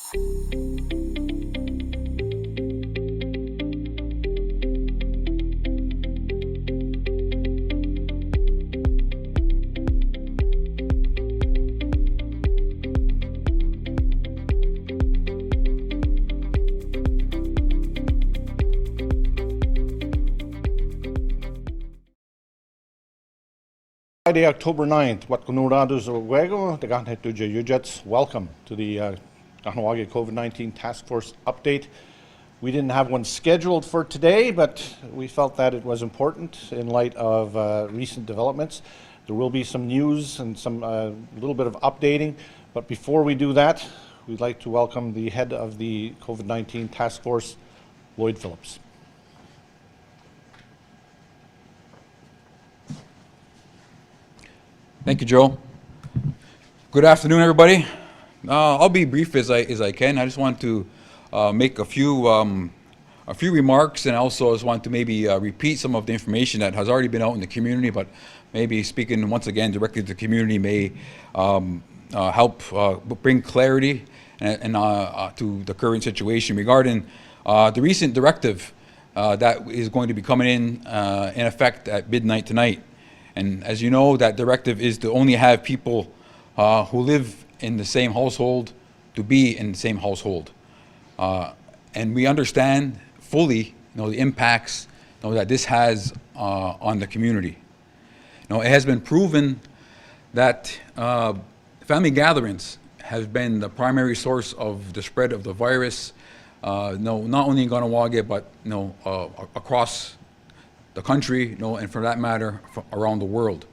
Friday, October 9th, wat Kahnawà the KahnawakeTV. Welcome to the Kahnawà COVID-19 Task Force update. We didn't have one scheduled for today, but we felt that it was important in light of recent developments. There will be some news and some little bit of updating, but before we do that, we'd like to welcome the head of the COVID-19 Task Force, Lloyd Phillips. Thank you, Joe. Good afternoon, everybody. I'll be brief as I can. I just want to make a few remarks, and also just want to maybe repeat some of the information that has already been out in the community, but maybe speaking once again directly to the community may help bring clarity and to the current situation regarding the recent directive that is going to be coming in effect at midnight tonight. And as you know, that directive is to only have people who live in the same household to be in the same household. And we understand fully, the impacts that this has on the community. It has been proven that family gatherings have been the primary source of the spread of the virus, not only in Kahnawà, but across the country, and for that matter, around the world.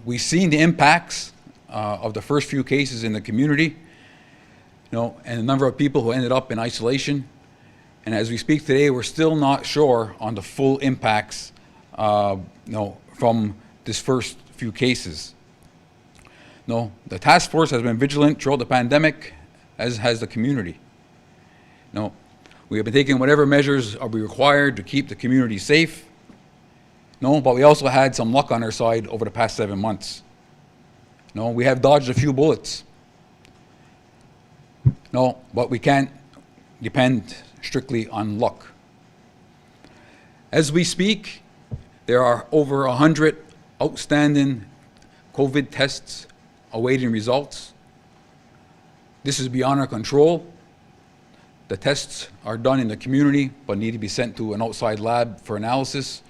We've seen the impacts of the first few cases in the community, and the number of people who ended up in isolation. And as we speak today, we're still not sure on the full impacts, from this first few cases. The task force has been vigilant throughout the pandemic, as has the community. We have been taking whatever measures are required to keep the community safe. But we also had some luck on our side over the past 7 months. We have dodged a few bullets. But we can't depend strictly on luck. As we speak, there are over 100 outstanding COVID tests awaiting results. This is beyond our control. The tests are done in the community, but need to be sent to an outside lab for analysis,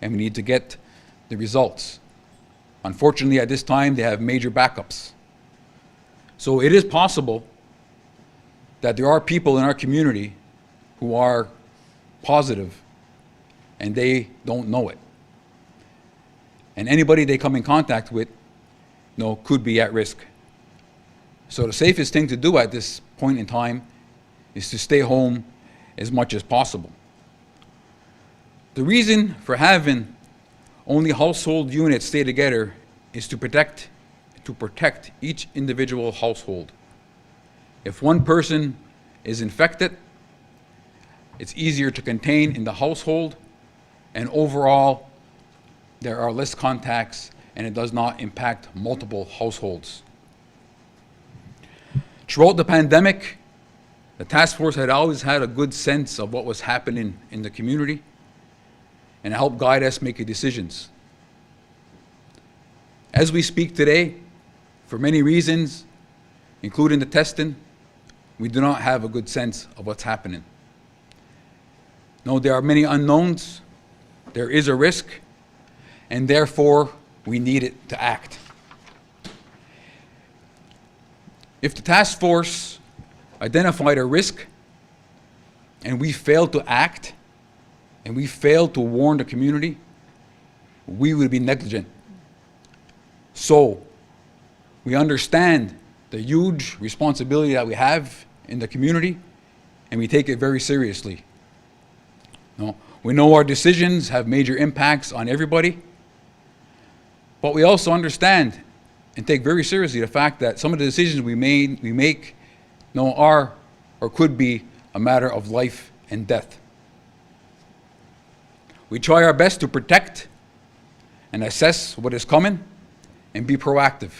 and we need to get the results. Unfortunately, at this time, they have major backups. So it is possible that there are people in our community who are positive and they don't know it. And anybody they come in contact with, could be at risk. So the safest thing to do at this point in time is to stay home as much as possible. The reason for having only household units stay together is to protect each individual household. If one person is infected, it's easier to contain in the household, and overall, there are less contacts and it does not impact multiple households. Throughout the pandemic, the task force had always had a good sense of what was happening in the community, and help guide us make decisions. As we speak today, for many reasons, including the testing, we do not have a good sense of what's happening. There are many unknowns, there is a risk, and therefore we need it to act. If the task force identified a risk and we failed to act, and we failed to warn the community, we would be negligent. So, we understand the huge responsibility that we have in the community, and we take it very seriously. We know our decisions have major impacts on everybody, but we also understand and take very seriously the fact that some of the decisions we make are or could be a matter of life and death. We try our best to protect and assess what is coming and be proactive.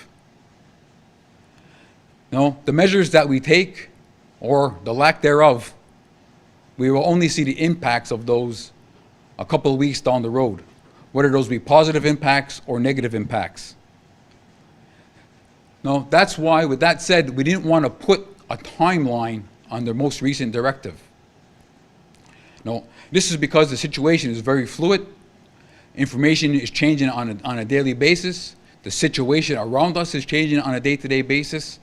The measures that we take or the lack thereof, we will only see the impacts of those a couple of weeks down the road, whether those be positive impacts or negative impacts. Now, that's why, with that said, we didn't want to put a timeline on the most recent directive. No, this is because the situation is very fluid. Information is changing on a daily basis. The situation around us is changing on a day-to-day basis.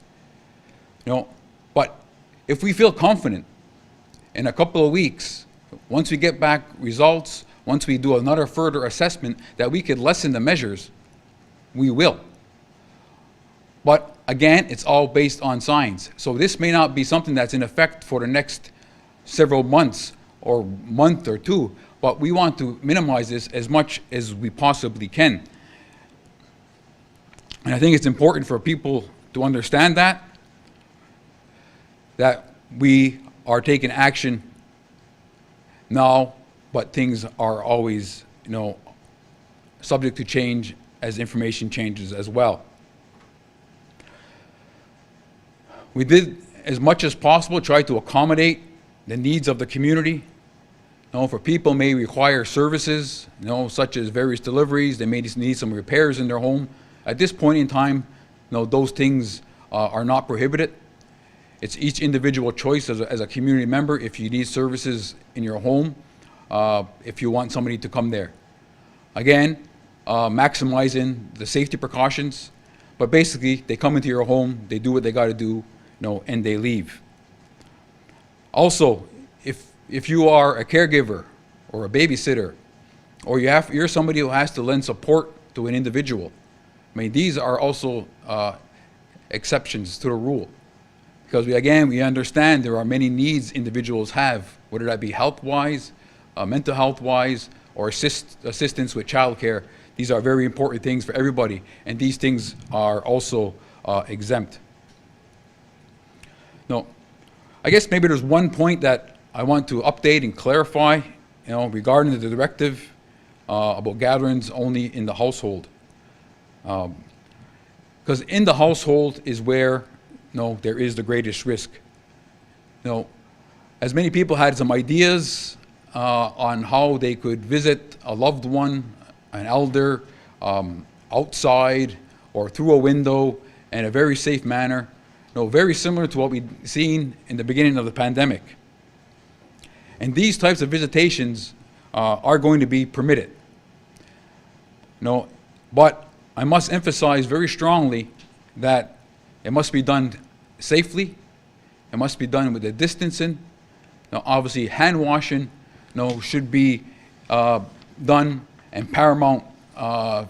But if we feel confident in a couple of weeks, once we get back results, once we do another further assessment, that we could lessen the measures, we will. But again, it's all based on science. So this may not be something that's in effect for the next several months or month or two, but we want to minimize this as much as we possibly can. And I think it's important for people to understand that we are taking action now, but things are always, subject to change as information changes as well. We did, as much as possible, try to accommodate the needs of the community. For people may require services, such as various deliveries. They may need some repairs in their home. At this point in time, those things are not prohibited. It's each individual choice as a community member if you need services in your home, if you want somebody to come there. Again, maximizing the safety precautions, but basically they come into your home, they do what they got to do, and they leave. Also, if you are a caregiver or a babysitter, or you're somebody who has to lend support to an individual, these are also exceptions to the rule. Because we understand there are many needs individuals have, whether that be health-wise, mental health-wise, or assistance with childcare. These are very important things for everybody, and these things are also exempt. Now, I guess maybe there's one point that I want to update and clarify, regarding the directive about gatherings only in the household. Because in the household is where there is the greatest risk. As many people had some ideas on how they could visit a loved one, an elder, outside or through a window in a very safe manner, very similar to what we'd seen in the beginning of the pandemic. And these types of visitations are going to be permitted. But I must emphasize very strongly that it must be done safely. It must be done with the distancing. Obviously, hand washing should be done and paramount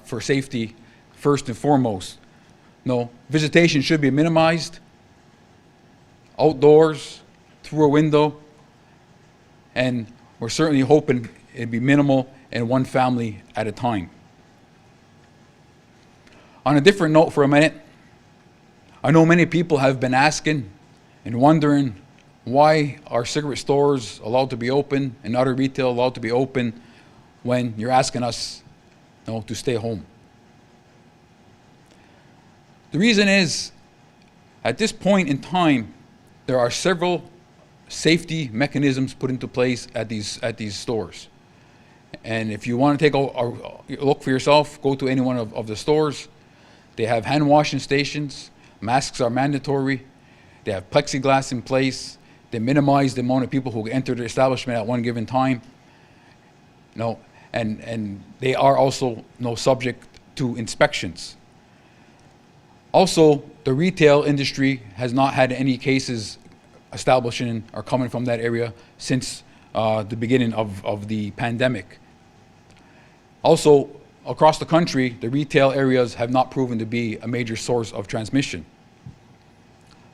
for safety first and foremost. Visitation should be minimized outdoors, through a window, and we're certainly hoping it'd be minimal and one family at a time. On a different note for a minute, I know many people have been asking and wondering why are cigarette stores allowed to be open and other retail allowed to be open when you're asking us to stay home. The reason is, at this point in time, there are several safety mechanisms put into place at these stores. And if you want to take a look for yourself, go to any one of the stores. They have hand washing stations. Masks are mandatory. They have plexiglass in place. They minimize the amount of people who enter the establishment at one given time. And they are also subject to inspections. Also, the retail industry has not had any cases establishing or coming from that area since the beginning of the pandemic. Also, across the country, the retail areas have not proven to be a major source of transmission.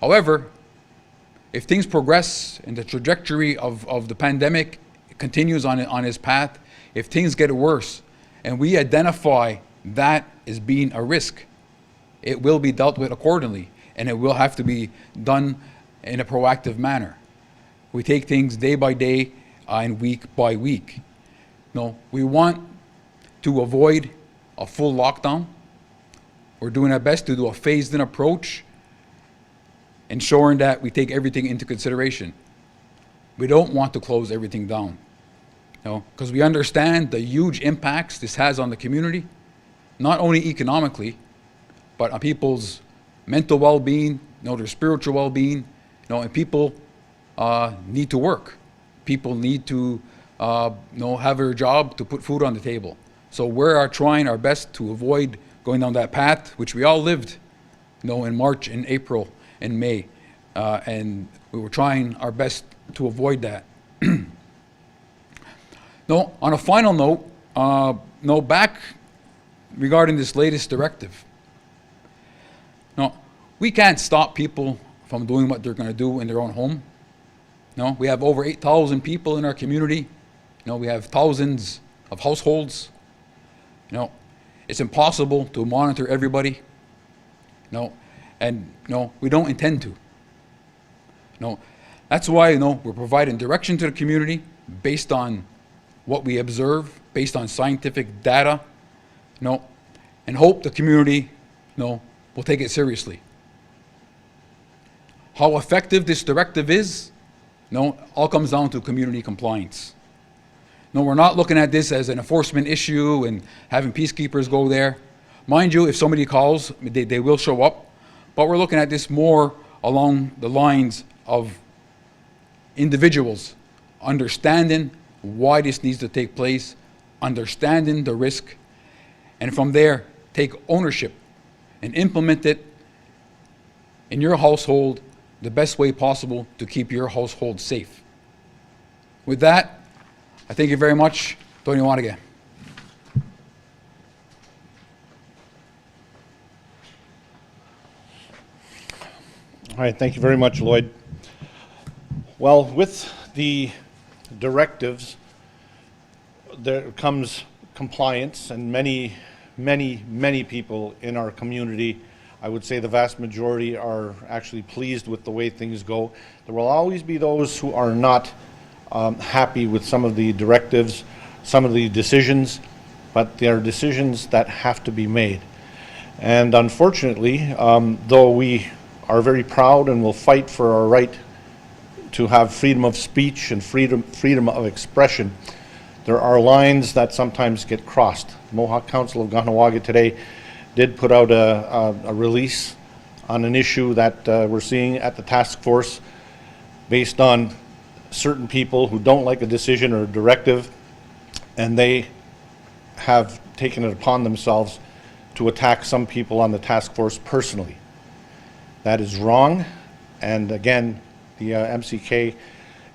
However, if things progress and the trajectory of the pandemic continues on its path, if things get worse and we identify that as being a risk, it will be dealt with accordingly, and it will have to be done in a proactive manner. We take things day by day and week by week. We want to avoid a full lockdown. We're doing our best to do a phased-in approach. ensuring that we take everything into consideration. We don't want to close everything down, because we understand the huge impacts this has on the community, not only economically, but on people's mental well-being, their spiritual well-being, and people need to work. People need to have their job to put food on the table. So we're trying our best to avoid going down that path, which we all lived, in March and April and May, and we were trying our best to avoid that. On a final note, back regarding this latest directive. We can't stop people from doing what they're going to do in their own home. We have over 8,000 people in our community. We have thousands of households. It's impossible to monitor everybody. And we don't intend to. That's why we're providing direction to the community based on what we observe, based on scientific data, and hope the community will take it seriously. How effective this directive is, all comes down to community compliance. We're not looking at this as an enforcement issue and having peacekeepers go there. Mind you, if somebody calls, they will show up, but we're looking at this more along the lines of individuals understanding why this needs to take place, understanding the risk, and from there, take ownership and implement it in your household the best way possible to keep your household safe. With that, I thank you very much. Tony Wanage. All right, thank you very much, Lloyd. Well, with the directives, there comes compliance, and many people in our community, I would say the vast majority, are actually pleased with the way things go. There will always be those who are not happy with some of the directives, some of the decisions, but they are decisions that have to be made. And unfortunately, though we are very proud and will fight for our right to have freedom of speech and freedom of expression, there are lines that sometimes get crossed. Mohawk Council of Kahnawake today did put out a release on an issue that we're seeing at the task force based on certain people who don't like a decision or a directive, and they have taken it upon themselves to attack some people on the task force personally. That is wrong, and again, the MCK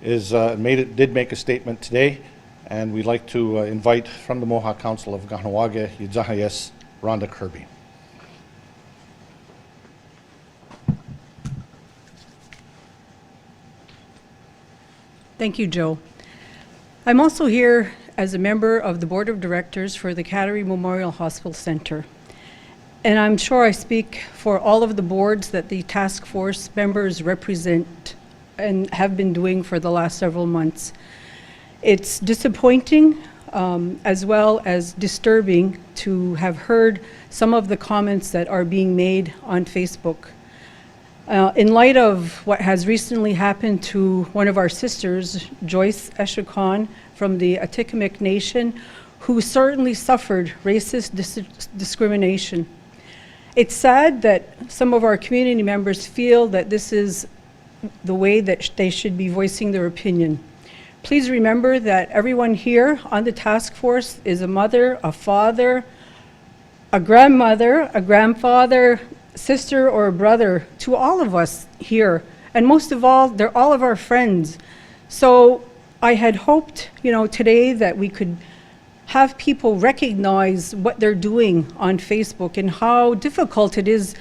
did make a statement today, and we'd like to invite from the Mohawk Council of Kahnawake, Ietsénhaienhs, Rhonda Kirby. Thank you, Joe. I'm also here as a member of the Board of Directors for the Kahnawake Memorial Hospital Center. And I'm sure I speak for all of the boards that the task force members represent and have been doing for the last several months. It's disappointing as well as disturbing to have heard some of the comments that are being made on Facebook. In light of what has recently happened to one of our sisters, Joyce Eshikon from the Atikamekw Nation, who certainly suffered racist discrimination. It's sad that some of our community members feel that this is the way that they should be voicing their opinion. Please remember that everyone here on the task force is a mother, a father, a grandmother, a grandfather, sister or a brother to all of us here. And most of all, they're all of our friends. So I had hoped, today that we could have people recognize what they're doing on Facebook and how difficult it is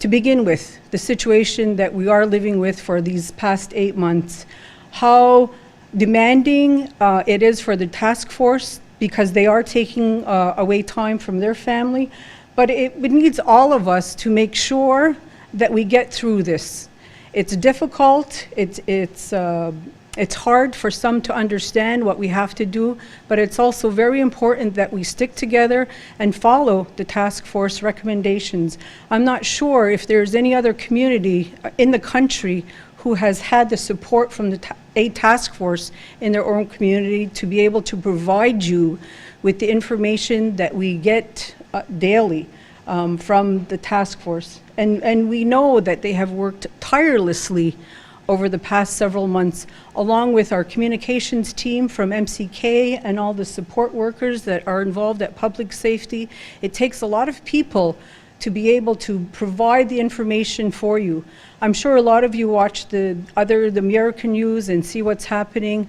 to begin with, the situation that we are living with for these past 8 months, how demanding it is for the task force because they are taking away time from their family. But it needs all of us to make sure that we get through this. It's difficult, it's It's hard for some to understand what we have to do, but it's also very important that we stick together and follow the task force recommendations. I'm not sure if there's any other community in the country who has had the support from the a task force in their own community to be able to provide you with the information that we get daily from the task force. And we know that they have worked tirelessly over the past several months, along with our communications team from MCK and all the support workers that are involved at public safety. It takes a lot of people to be able to provide the information for you. I'm sure a lot of you watch the American news and see what's happening,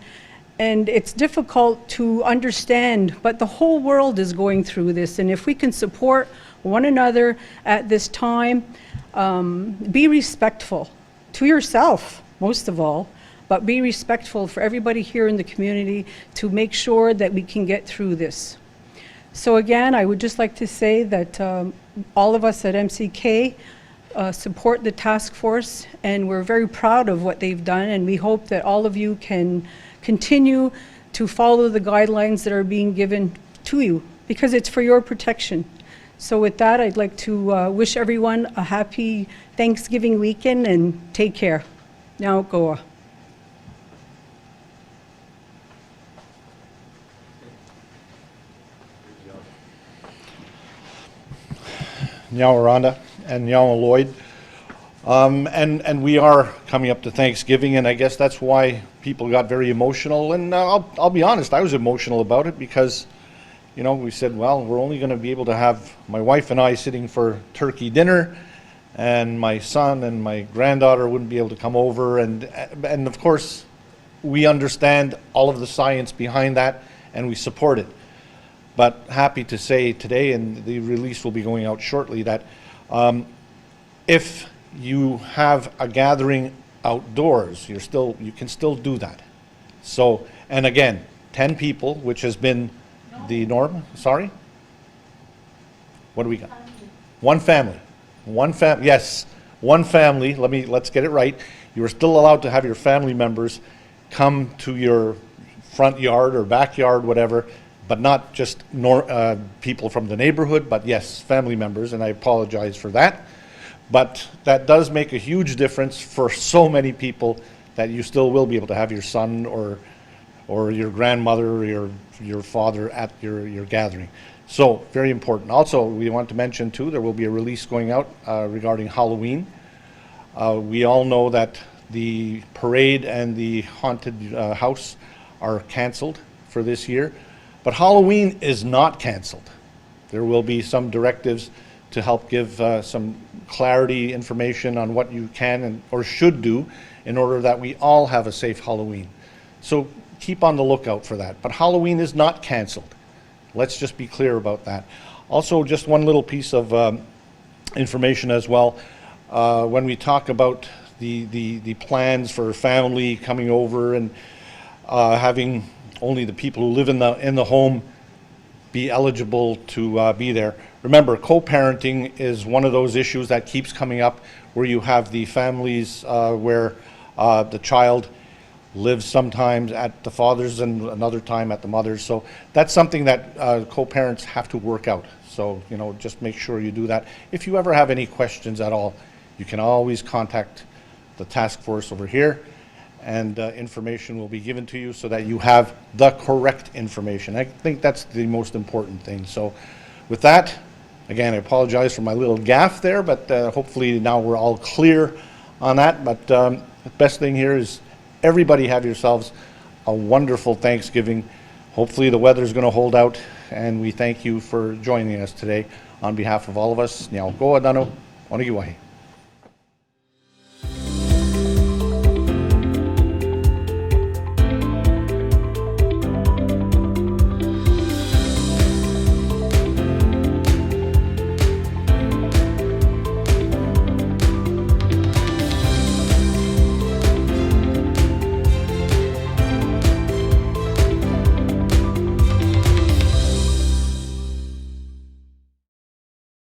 and it's difficult to understand, but the whole world is going through this, and if we can support one another at this time, be respectful to yourself, most of all, but be respectful for everybody here in the community to make sure that we can get through this. So again, I would just like to say that all of us at MCK support the task force, and we're very proud of what they've done, and we hope that all of you can continue to follow the guidelines that are being given to you, because it's for your protection. So with that, I'd like to wish everyone a happy Thanksgiving weekend and take care. Now go. Now Rhonda and now Lloyd. And we are coming up to Thanksgiving, and I guess that's why people got very emotional. And I'll be honest, I was emotional about it because, you know, we said, well, we're only going to be able to have my wife and I sitting for turkey dinner, and my son and my granddaughter wouldn't be able to come over. And of course, we understand all of the science behind that, and we support it. But happy to say today, and the release will be going out shortly, that if you have a gathering outdoors, you can still do that. So, and again, 10 people, which has been the norm. Sorry? What do we got? One family. Yes, one family. Let's get it right. You are still allowed to have your family members come to your front yard or backyard, whatever, but not just people from the neighborhood, but yes, family members, and I apologize for that. But that does make a huge difference for so many people that you still will be able to have your son or your grandmother or your father at your gathering. So very important. Also, we want to mention too, there will be a release going out regarding Halloween. We all know that the parade and the haunted house are canceled for this year, but Halloween is not canceled. There will be some directives to help give some clarity information on what you can or should do in order that we all have a safe Halloween. So keep on the lookout for that. But Halloween is not canceled. Let's just be clear about that. Also, just one little piece of information as well. When we talk about the plans for family coming over and having only the people who live in the home be eligible to be there. Remember, co-parenting is one of those issues that keeps coming up, where you have the families where the child lives sometimes at the father's and another time at the mother's. So that's something that co-parents have to work out. So, you know, just make sure you do that. If you ever have any questions at all, you can always contact the task force over here, and information will be given to you so that you have the correct information. I think that's the most important thing. So with that, again, I apologize for my little gaffe there, but hopefully now we're all clear on that. But the best thing here is everybody have yourselves a wonderful Thanksgiving. Hopefully the weather's going to hold out, and we thank you for joining us today on behalf of all of us. Nyao goa dano, onigiwahi.